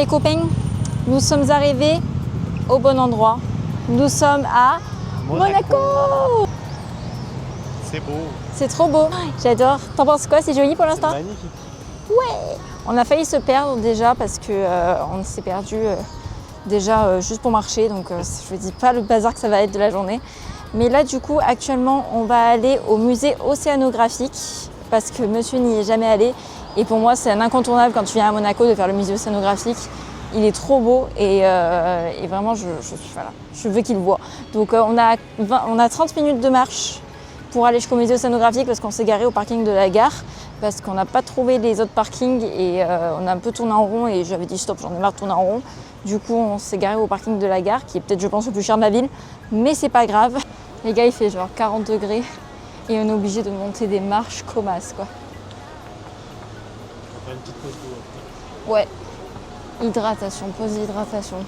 les copains, nous sommes arrivés au bon endroit. Nous sommes à Monaco. C'est beau. C'est trop beau. J'adore. T'en penses quoi? C'est joli pour l'instant? Magnifique. Ouais. On a failli se perdre déjà parce que on s'est perdu déjà juste pour marcher. Donc je ne dis pas le bazar que ça va être de la journée. Mais là du coup actuellement on va aller au musée océanographique parce que monsieur n'y est jamais allé. Et pour moi c'est un incontournable quand tu viens à Monaco de faire le musée océanographique. Il est trop beau et vraiment je veux qu'il le voie. Donc on a 30 minutes de marche pour aller jusqu'au musée océanographique parce qu'on s'est garé au parking de la gare parce qu'on n'a pas trouvé les autres parkings et on a un peu tourné en rond et j'avais dit stop, j'en ai marre de tourner en rond. Du coup on s'est garé au parking de la gare qui est peut-être je pense le plus cher de la ville, mais c'est pas grave. Les gars il fait genre 40 degrés et on est obligé de monter des marches comasses quoi. On va faire une petite photo. Ouais. Hydratation, pause d'hydratation.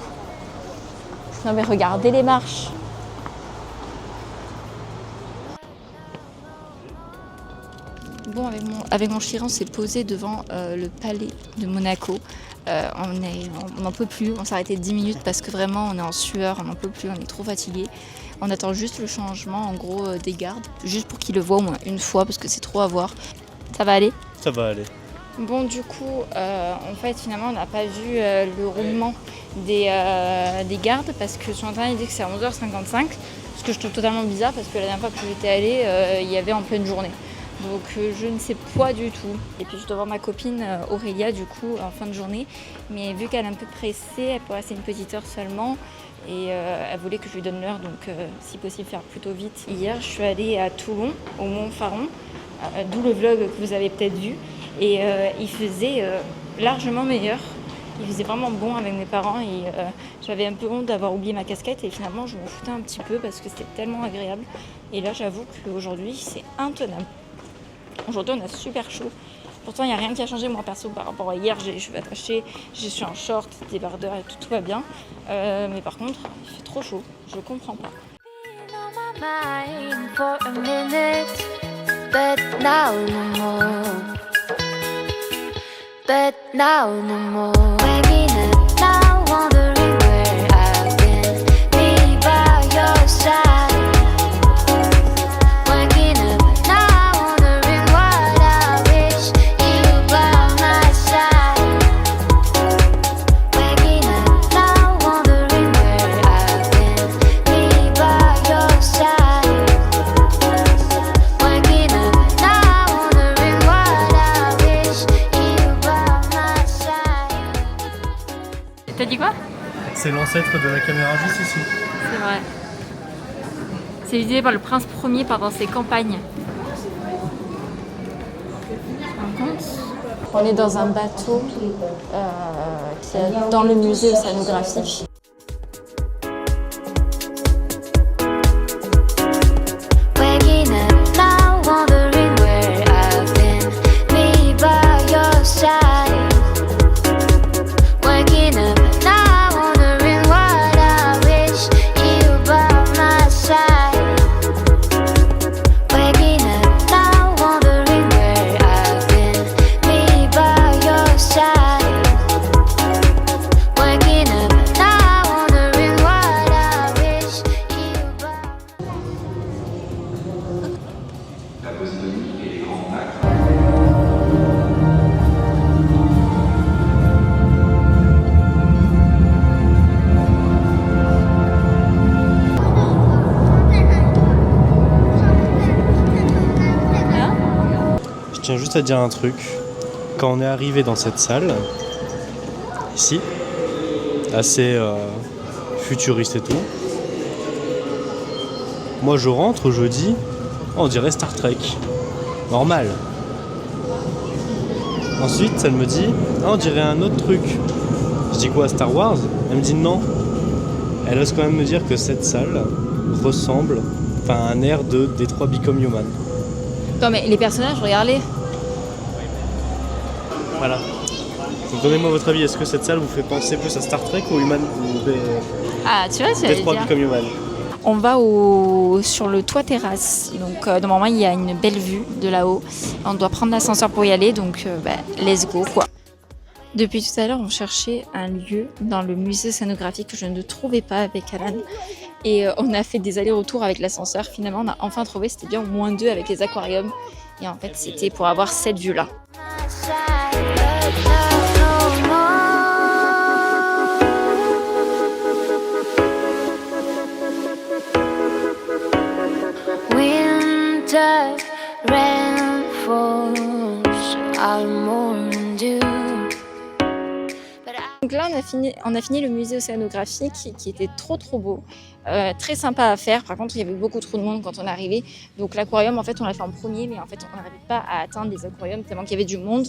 Non mais regardez les marches. Bon, avec mon chéri, on s'est posé devant le palais de Monaco. On n'en peut plus, on s'est arrêté 10 minutes parce que vraiment on est en sueur, on n'en peut plus, on est trop fatigué. On attend juste le changement en gros des gardes, juste pour qu'ils le voient au moins une fois parce que c'est trop à voir. Ça va aller? Ça va aller. Bon du coup, en fait finalement on n'a pas vu le roulement des gardes parce que sur internet il dit que c'est à 11h55, ce que je trouve totalement bizarre parce que la dernière fois que j'étais allée, il y avait en pleine journée. Donc je ne sais pas du tout. Et puis je dois voir ma copine Aurélia du coup en fin de journée, mais vu qu'elle est un peu pressée, elle peut rester une petite heure seulement. Et elle voulait que je lui donne l'heure, donc si possible faire plutôt vite. Hier je suis allée à Toulon, au Mont Faron, d'où le vlog que vous avez peut-être vu. Et il faisait largement meilleur. Il faisait vraiment bon avec mes parents et j'avais un peu honte d'avoir oublié ma casquette et finalement je m'en foutais un petit peu parce que c'était tellement agréable. Et là j'avoue qu'aujourd'hui c'est intenable. Aujourd'hui on a super chaud. Pourtant il n'y a rien qui a changé moi perso par rapport à hier. J'ai les cheveux attachés, je suis en short, débardeur et tout va bien. Mais par contre il fait trop chaud, je comprends pas. But now no more. Waking up now, wondering where I've been. Me by your side. Waking up now, wondering what I wish you by my side. Waking up now, wondering where I've been. Me by your side. Waking up now, wondering what I wish. T'as dit quoi? C'est l'ancêtre de la caméra juste ici. C'est vrai. C'est utilisé par le prince premier pendant ses campagnes. On est dans un bateau qui est dans le musée océanographique. Waking up now, wondering where I've been. Me by your side. Waking up now, wondering what I wish you by my side. Waking up now, wondering where I've been. Me by your side. Waking up now, wondering what I wish you by. La posidonie et les grands lacs. Je tiens juste à dire un truc. Quand on est arrivé dans cette salle, ici, assez futuriste et tout, moi je rentre, je dis, on dirait Star Trek. Normal. Ensuite, elle me dit, on dirait un autre truc. Je dis quoi, Star Wars? Elle me dit non. Elle ose quand même me dire que cette salle ressemble à un air de Detroit Become Human. Non mais les personnages, regardez. Voilà. Donc donnez-moi votre avis, est-ce que cette salle vous fait penser plus à Star Trek ou Human ou Ah tu vois, tu allais Detroit dire. Become Human? On va sur le toit terrasse. Donc normalement il y a une belle vue de là-haut. On doit prendre l'ascenseur pour y aller, donc let's go quoi. Depuis tout à l'heure, on cherchait un lieu dans le musée scénographique que je ne trouvais pas avec Alan. Et on a fait des allers-retours avec l'ascenseur. Finalement, on a enfin trouvé, c'était bien au moins 2 avec les aquariums. Et en fait, c'était pour avoir cette vue-là. Winter rain falls out more than dew. Donc là, on a fini le musée océanographique qui était trop beau, très sympa à faire. Par contre, il y avait beaucoup trop de monde quand on est arrivé. Donc l'aquarium, en fait, on l'a fait en premier, mais en fait, on n'arrivait pas à atteindre les aquariums tellement qu'il y avait du monde.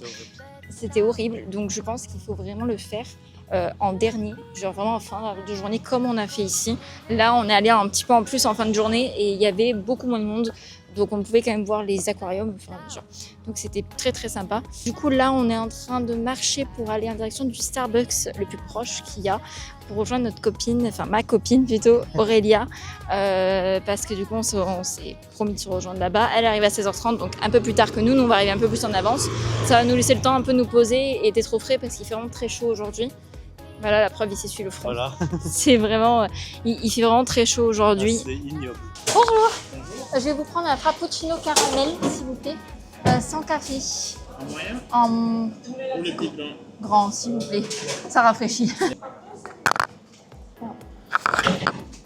C'était horrible. Donc je pense qu'il faut vraiment le faire en dernier, genre vraiment en fin de journée, comme on a fait ici. Là, on est allé un petit peu en plus en fin de journée et il y avait beaucoup moins de monde. Donc on pouvait quand même voir les aquariums au fur et à mesure. Donc c'était très sympa. Du coup là on est en train de marcher pour aller en direction du Starbucks le plus proche qu'il y a pour rejoindre notre copine, enfin ma copine plutôt, Aurélia. Parce que du coup on s'est promis de se rejoindre là-bas. Elle arrive à 16h30 donc un peu plus tard que nous. Nous on va arriver un peu plus en avance. Ça va nous laisser le temps un peu de nous poser et d'être au frais parce qu'il fait vraiment très chaud aujourd'hui. Voilà la preuve, il s'essuie le front. Voilà. C'est vraiment, il fait vraiment très chaud aujourd'hui. C'est ignoble. Bonjour. Je vais vous prendre un frappuccino caramel, s'il vous plaît, sans café. En moyen En ou les petits blancs? grand, s'il vous plaît. Ça rafraîchit.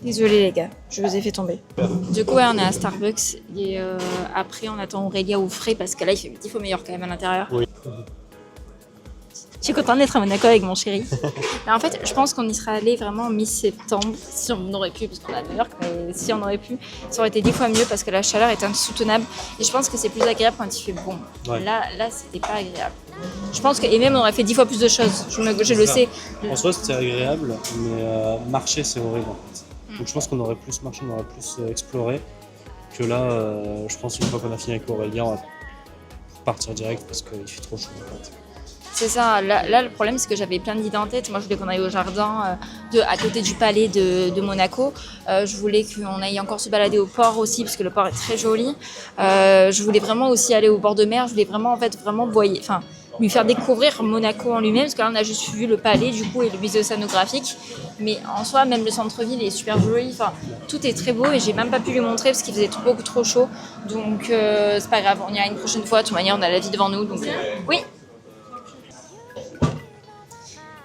Désolée les gars, je vous ai fait tomber. Du coup, ouais, on est à Starbucks et après on attend Aurélia au frais parce que là il fait 10 fois meilleur quand même à l'intérieur. Oui. Je suis contente d'être à Monaco avec mon chéri. Mais en fait, je pense qu'on y serait allé vraiment mi-septembre, si on aurait pu, parce qu'on est à New York, mais si on aurait pu, ça aurait été 10 fois mieux parce que la chaleur est insoutenable. Et je pense que c'est plus agréable quand il fait bon. Ouais. Là, c'était pas agréable. Je pense que, et même on aurait fait 10 fois plus de choses. Je le sais. En soi, c'était agréable, mais marcher, c'est horrible en fait. Donc je pense qu'on aurait plus marché, on aurait plus exploré. Que là, je pense une fois qu'on a fini avec Aurélien, on va partir direct parce qu'il fait trop chaud en fait. C'est ça, là le problème c'est que j'avais plein d'idées en tête. Moi je voulais qu'on aille au jardin à côté du palais de Monaco. Je voulais qu'on aille encore se balader au port aussi parce que le port est très joli. Je voulais vraiment aussi aller au bord de mer. Je voulais vraiment lui faire découvrir Monaco en lui-même parce que là on a juste vu le palais du coup et le musée océanographique. Mais en soi même le centre-ville est super joli. Enfin tout est très beau et j'ai même pas pu lui montrer parce qu'il faisait beaucoup trop chaud. Donc c'est pas grave, on ira une prochaine fois. De toute manière on a la vie devant nous donc oui.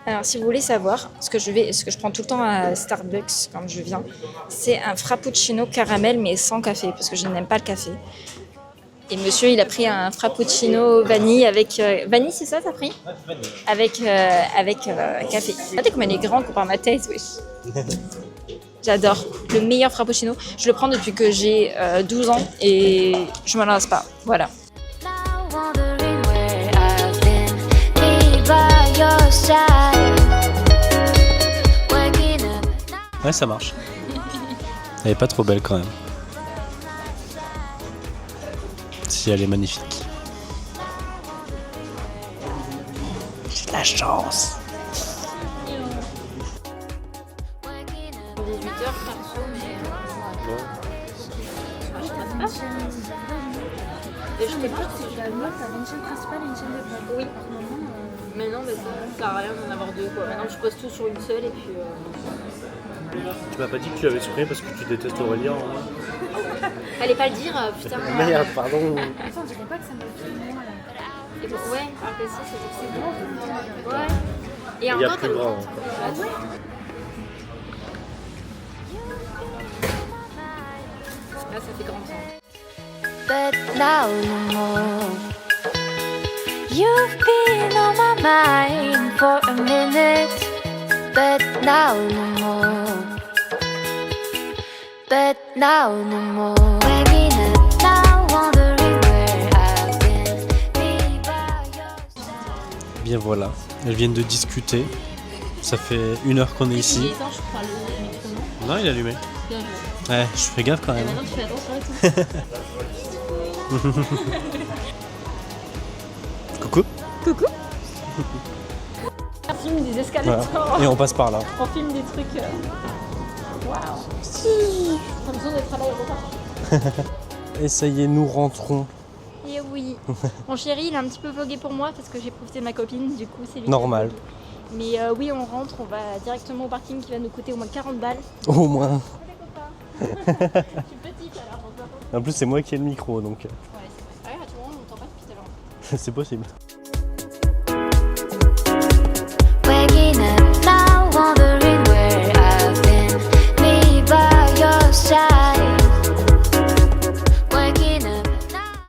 Alors, si vous voulez savoir, ce que je prends tout le temps à Starbucks quand je viens, c'est un frappuccino caramel mais sans café parce que je n'aime pas le café. Et monsieur, il a pris un frappuccino vanille avec vanille, c'est ça, t'as pris? Avec café. Regardez comme elle est grande comparé à ma tête, oui. J'adore. Le meilleur frappuccino. Je le prends depuis que j'ai 12 ans et je m'en lasse pas. Voilà. Now wondering where I've been, me by your side. Waking up now. Ouais, ça marche. Elle est pas trop belle quand même. Si, elle est magnifique. J'ai de la chance. 18h perso, mais et je t'ai pas si La meuf, t'avais une chaîne principale et une chaîne de blog. Oui. En ce moment, Mais non, mais ça sert à rien d'en avoir deux quoi. Maintenant je pose tout sur une seule et puis. Tu m'as pas dit que tu l'avais supprimé parce que tu détestes Aurélien. Hein. Fallait pas le dire, putain. Merde, pardon. Attends, on dirait pas que ça me fait moi là. Et bon, ouais, alors que si, c'est bon. Ouais. Et Il y a encore, plus t'as- grand. Là, ça fait 40 ans. But now no more. You've been on my mind for a minute. But now no more. But now no more. Waking up now, wondering where I've been. Me by your side. Bien voilà, elles viennent de discuter. Ça fait 1 heure qu'on est ici. je crois le micro. Non, il est allumé. Bien joué. Ouais, je fais gaffe quand même. Maintenant, tu fais attention et tout. Coucou. On filme des escalators. Voilà. Et on passe par là. On filme des trucs. Waouh. T'as besoin d'être à l'aéroport. Et ça y est, nous rentrons. Et oui. oui. Mon chéri, il a un petit peu vlogué pour moi parce que j'ai profité de ma copine, du coup c'est lui. Normal. Mais oui, on rentre, on va directement au parking qui va nous coûter au moins 40 balles. Au moins. Je suis petite alors, on peut pas. En plus, c'est moi qui ai le micro, donc Ouais, c'est vrai. Ah, tu vois, on n'entend pas depuis tout à l'heure. c'est possible.